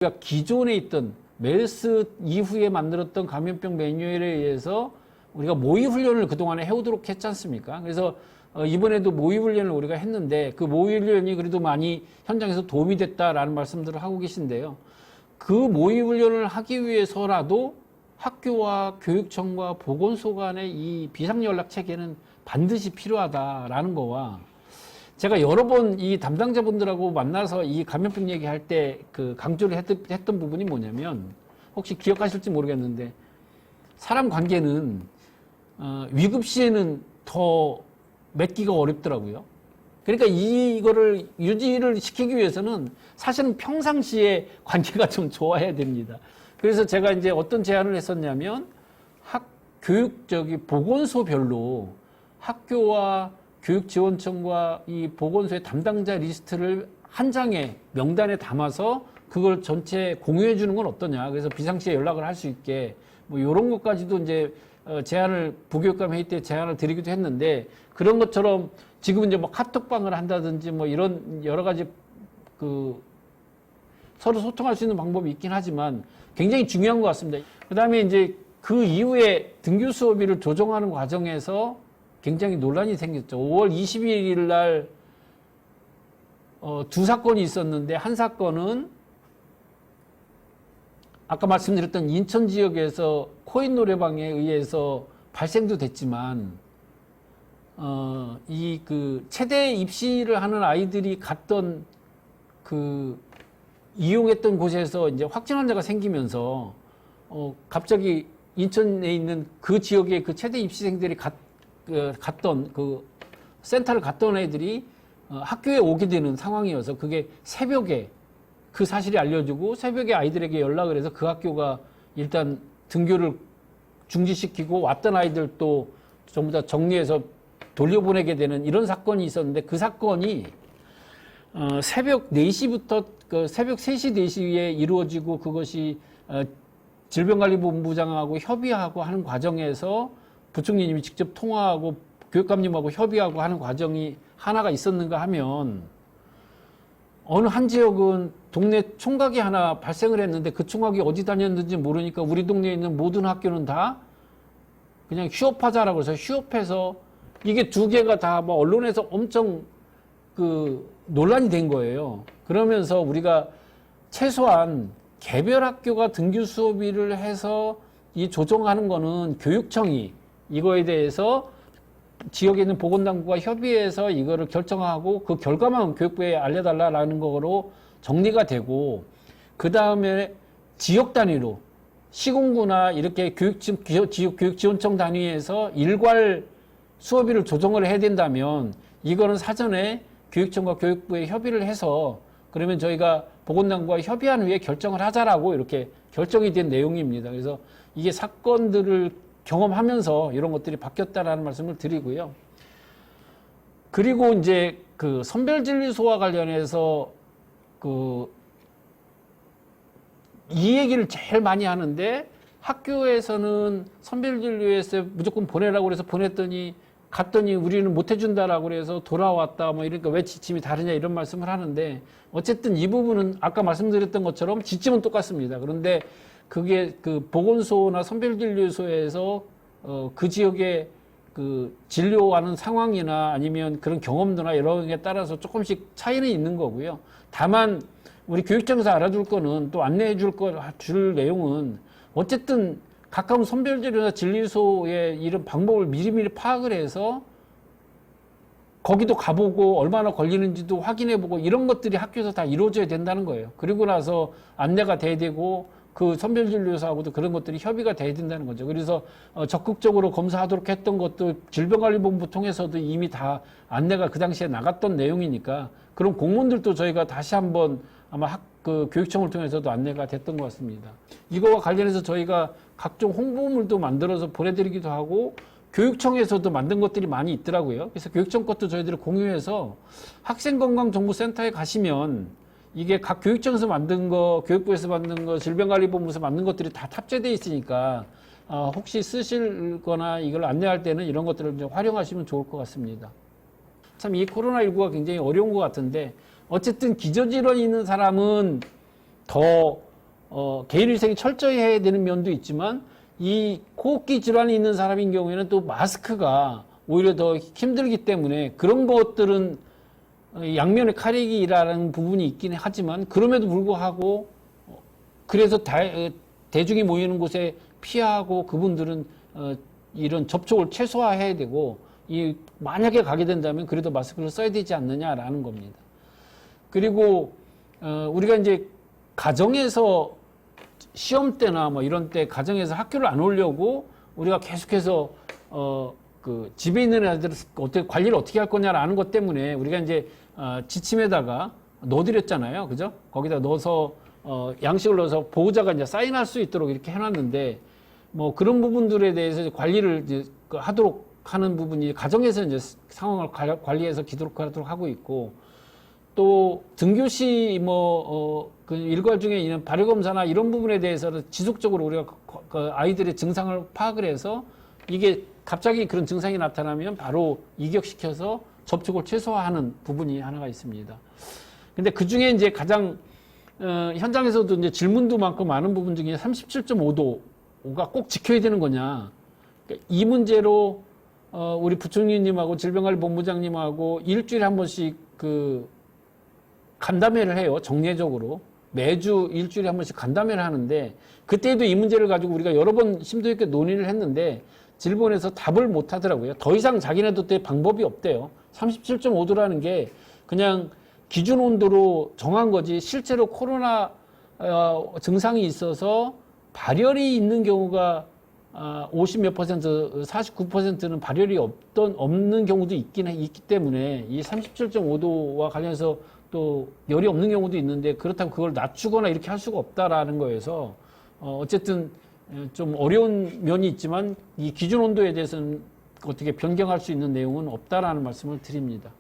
우리가 기존에 있던 메르스 이후에 만들었던 감염병 매뉴얼에 의해서 우리가 모의 훈련을 그동안에 해오도록 했지 않습니까? 그래서 이번에도 모의 훈련을 우리가 했는데 그 모의 훈련이 그래도 많이 현장에서 도움이 됐다라는 말씀들을 하고 계신데요. 그 모의 훈련을 하기 위해서라도 학교와 교육청과 보건소 간의 이 비상연락 체계는 반드시 필요하다라는 거와, 제가 여러 번 이 담당자분들하고 만나서 이 감염병 얘기할 때 그 강조를 했던 부분이 뭐냐면, 혹시 기억하실지 모르겠는데, 사람 관계는 위급 시에는 더 맺기가 어렵더라고요. 그러니까 이거를 유지를 시키기 위해서는 사실은 평상시에 관계가 좀 좋아야 됩니다. 그래서 제가 이제 어떤 제안을 했었냐면, 보건소별로 학교와 교육지원청과 이 보건소의 담당자 리스트를 한 장의 명단에 담아서 그걸 전체 공유해 주는 건 어떠냐. 그래서 비상시에 연락을 할 수 있게 뭐 이런 것까지도 이제 제안을 부교육감 회의 때 제안을 드리기도 했는데, 그런 것처럼 지금 이제 뭐 카톡방을 한다든지 뭐 이런 여러 가지 그 서로 소통할 수 있는 방법이 있긴 하지만 굉장히 중요한 것 같습니다. 그 다음에 이제 그 이후에 등교 수업일을 조정하는 과정에서 굉장히 논란이 생겼죠. 5월 22일 날 두 사건이 있었는데, 한 사건은 아까 말씀드렸던 인천 지역에서 코인 노래방에 의해서 발생도 됐지만, 이 그 체대 입시를 하는 아이들이 갔던 그 이용했던 곳에서 이제 확진 환자가 생기면서 갑자기 인천에 있는 그 지역의 그 체대 입시생들이 갔던 그 센터를 갔던 애들이 학교에 오게 되는 상황이어서, 그게 새벽에 그 사실이 알려지고 새벽에 아이들에게 연락을 해서 그 학교가 일단 등교를 중지시키고 왔던 아이들도 전부 다 정리해서 돌려보내게 되는 이런 사건이 있었는데, 그 사건이 새벽 4시부터 새벽 3시, 4시에 이루어지고, 그것이 질병관리본부장하고 협의하고 하는 과정에서 부총리님이 직접 통화하고 교육감님하고 협의하고 하는 과정이 하나가 있었는가 하면, 어느 한 지역은 동네 총각이 하나 발생을 했는데 그 총각이 어디 다녔는지 모르니까 우리 동네에 있는 모든 학교는 다 그냥 휴업하자라고 해서 휴업해서, 이게 두 개가 다 뭐 언론에서 엄청 그 논란이 된 거예요. 그러면서 우리가 최소한 개별 학교가 등교 수업일을 해서 이 조정하는 거는 교육청이 이거에 대해서 지역에 있는 보건당국과 협의해서 이거를 결정하고 그 결과만 교육부에 알려달라라는 거로 정리가 되고, 그 다음에 지역 단위로 시군구나 이렇게 교육지원청 단위에서 일괄 수업일을 조정을 해야 된다면, 이거는 사전에 교육청과 교육부에 협의를 해서, 그러면 저희가 보건당국과 협의한 후에 결정을 하자라고 이렇게 결정이 된 내용입니다. 그래서 이게 사건들을 경험하면서 이런 것들이 바뀌었다라는 말씀을 드리고요. 그리고 이제 그 선별진료소와 관련해서 이 얘기를 제일 많이 하는데, 학교에서는 선별진료소에 무조건 보내라고 그래서 갔더니 우리는 못 해준다라고 그래서 돌아왔다, 뭐 이러니까 왜 지침이 다르냐 이런 말씀을 하는데, 어쨌든 이 부분은 아까 말씀드렸던 것처럼 지침은 똑같습니다. 그런데 그게 그 보건소나 선별진료소에서 그 지역의 그 진료하는 상황이나 아니면 그런 경험도나 이런 게 따라서 조금씩 차이는 있는 거고요. 다만 우리 교육청에서 알아줄 거는, 또 안내해 줄 내용은, 어쨌든 가까운 선별진료나 진료소의 이런 방법을 미리미리 파악을 해서 거기도 가보고 얼마나 걸리는지도 확인해보고 이런 것들이 학교에서 다 이루어져야 된다는 거예요. 그리고 나서 안내가 돼야 되고, 그 선별진료소하고도 그런 것들이 협의가 돼야 된다는 거죠. 그래서 적극적으로 검사하도록 했던 것도 질병관리본부 통해서도 이미 다 안내가 그 당시에 나갔던 내용이니까, 그런 공문들도 저희가 다시 한번 아마 교육청을 통해서도 안내가 됐던 것 같습니다. 이거와 관련해서 저희가 각종 홍보물도 만들어서 보내드리기도 하고, 교육청에서도 만든 것들이 많이 있더라고요. 그래서 교육청 것도 저희들이 공유해서 학생건강정보센터에 가시면 이게 각 교육청에서 만든 거, 교육부에서 만든 거, 질병관리본부에서 만든 것들이 다 탑재되어 있으니까 혹시 쓰실 거나 이걸 안내할 때는 이런 것들을 좀 활용하시면 좋을 것 같습니다. 참 이 코로나19가 굉장히 어려운 것 같은데, 어쨌든 기저질환이 있는 사람은 더 개인위생이 철저히 해야 되는 면도 있지만 이 호흡기 질환이 있는 사람인 경우에는 또 마스크가 오히려 더 힘들기 때문에 그런 것들은 양면의 칼이라는 부분이 있긴 하지만 그럼에도 불구하고 그래서 대중이 모이는 곳에 피하고 그분들은 이런 접촉을 최소화해야 되고 만약에 가게 된다면 그래도 마스크를 써야 되지 않느냐라는 겁니다. 그리고 우리가 이제 가정에서 시험 때나 뭐 이런 때 가정에서 학교를 안 오려고 우리가 계속해서 그 집에 있는 애들 어떻게 관리를 어떻게 할 거냐라는 것 때문에 우리가 이제 지침에다가 넣어드렸잖아요, 그죠? 거기다 넣어서 양식을 넣어서 보호자가 이제 사인할 수 있도록 이렇게 해놨는데 뭐 그런 부분들에 대해서 이제 관리를 이제 하도록 하는 부분이 가정에서 이제 상황을 관리해서 기도록 하고 있고 또 등교시 그 일과 중에 있는 발효검사나 이런 부분에 대해서는 지속적으로 우리가 그 아이들의 증상을 파악을 해서 이게 갑자기 그런 증상이 나타나면 바로 이격시켜서 접촉을 최소화하는 부분이 하나가 있습니다. 근데 그 중에 이제 가장 현장에서도 이제 질문도 많고 많은 부분 중에 37.5도가 꼭 지켜야 되는 거냐. 그러니까 이 문제로 우리 부총리님하고 질병관리본부장님하고 일주일에 한 번씩 그 간담회를 해요. 정례적으로. 매주 일주일에 한 번씩 간담회를 하는데 그때도 이 문제를 가지고 우리가 여러 번 심도 있게 논의를 했는데 질본에서 답을 못 하더라고요. 더 이상 자기네도 때 방법이 없대요. 37.5도라는 게 그냥 기준 온도로 정한 거지 실제로 코로나 증상이 있어서 발열이 있는 경우가 50몇 퍼센트, 49%는 발열이 없는 경우도 있기 때문에 이 37.5도와 관련해서 또 열이 없는 경우도 있는데 그렇다고 그걸 낮추거나 이렇게 할 수가 없다라는 거여서 어쨌든 좀 어려운 면이 있지만 이 기준 온도에 대해서는 어떻게 변경할 수 있는 내용은 없다라는 말씀을 드립니다.